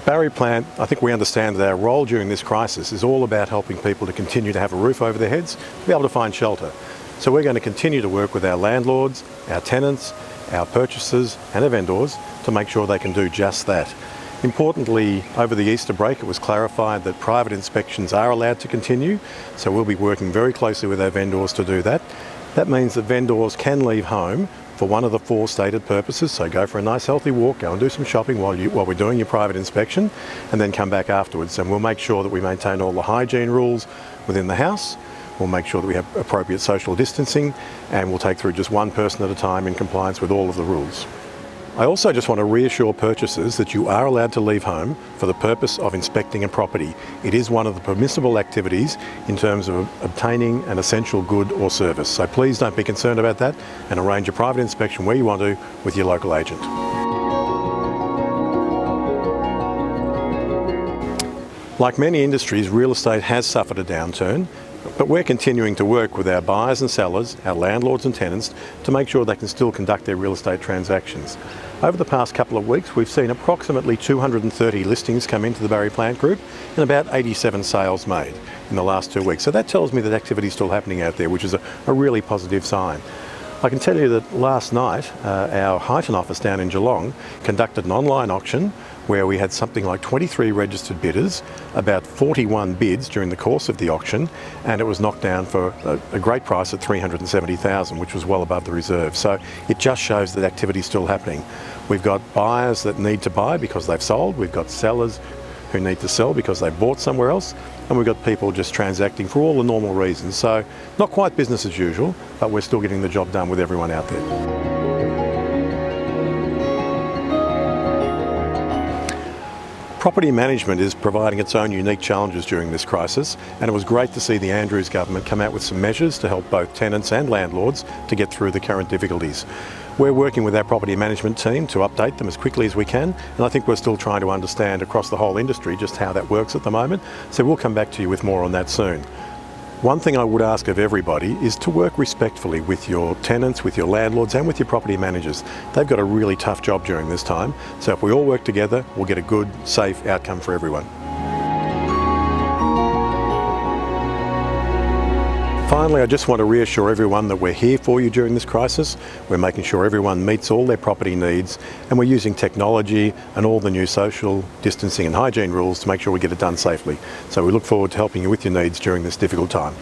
Barry Plant, I think we understand that our role during this crisis is all about helping people to continue to have a roof over their heads, to be able to find shelter. So we're going to continue to work with our landlords, our tenants, our purchasers and our vendors to make sure they can do just that. Importantly, over the Easter break it was clarified that private inspections are allowed to continue, so we'll be working very closely with our vendors to do that. That means that vendors can leave home for one of the 4 stated purposes, so go for a nice healthy walk, go and do some shopping while we're doing your private inspection, and then come back afterwards. And we'll make sure that we maintain all the hygiene rules within the house. We'll make sure that we have appropriate social distancing, and we'll take through just one person at a time in compliance with all of the rules. I also just want to reassure purchasers that you are allowed to leave home for the purpose of inspecting a property. It is one of the permissible activities in terms of obtaining an essential good or service. So please don't be concerned about that, and arrange a private inspection where you want to with your local agent. Like many industries, real estate has suffered a downturn, but we're continuing to work with our buyers and sellers, our landlords and tenants, to make sure they can still conduct their real estate transactions. Over the past couple of weeks, we've seen approximately 230 listings come into the Barry Plant Group and about 87 sales made in the last 2 weeks. So that tells me that activity is still happening out there, which is a really positive sign. I can tell you that last night, our Highton office down in Geelong conducted an online auction where we had something like 23 registered bidders, about 41 bids during the course of the auction, and it was knocked down for a great price at $370,000, which was well above the reserve. So it just shows that activity is still happening. We've got buyers that need to buy because they've sold, we've got sellers who need to sell because they've bought somewhere else, and we've got people just transacting for all the normal reasons. So not quite business as usual, but we're still getting the job done with everyone out there. Property management is providing its own unique challenges during this crisis, and it was great to see the Andrews government come out with some measures to help both tenants and landlords to get through the current difficulties. We're working with our property management team to update them as quickly as we can, and I think we're still trying to understand across the whole industry just how that works at the moment, so we'll come back to you with more on that soon. One thing I would ask of everybody is to work respectfully with your tenants, with your landlords and with your property managers. They've got a really tough job during this time, so if we all work together, we'll get a good, safe outcome for everyone. Finally, I just want to reassure everyone that we're here for you during this crisis. We're making sure everyone meets all their property needs, and we're using technology and all the new social distancing and hygiene rules to make sure we get it done safely. So we look forward to helping you with your needs during this difficult time.